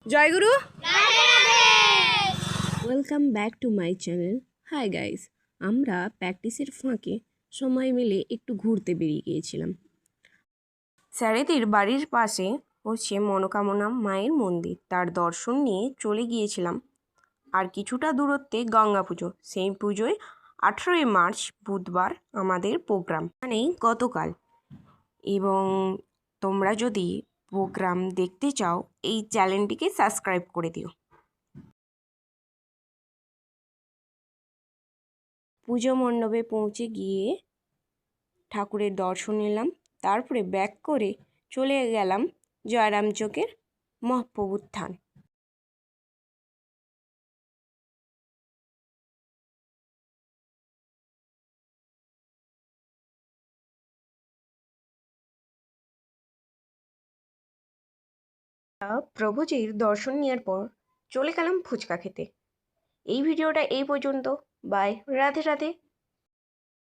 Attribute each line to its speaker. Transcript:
Speaker 1: Joyguru.
Speaker 2: Radhe Radhe.
Speaker 1: Welcome back to my channel. Hi guys, আমরা প্র্যাকটিসের ফাঁকে সময় মিলে একটু ঘুরতে বেরিয়ে গিয়েছিলাম। স্যারেদের বাড়ির পাশে হচ্ছে মনোকামনা মায়ের মন্দির, তার দর্শন নিয়ে চলে গিয়েছিলাম। আর কিছুটা দূরত্বে গঙ্গা পুজো, সেই পুজোয় 18ই মার্চ বুধবার আমাদের প্রোগ্রাম, মানে গতকাল। এবং তোমরা যদি প্রোগ্রাম দেখতে চাও এই চ্যানেলটিকে সাবস্ক্রাইব করে দিও। পুজো মণ্ডপে পৌঁছে গিয়ে ঠাকুরের দর্শন নিলাম, তারপরে ব্যাক করে চলে গেলাম জয়রাম চকের মহাপ্রভুর থান। প্রভুজির দর্শন নেওয়ার পর চলে গেলাম ফুচকা খেতে। এই ভিডিওটা এই পর্যন্ত। বাই, রাধে রাধে।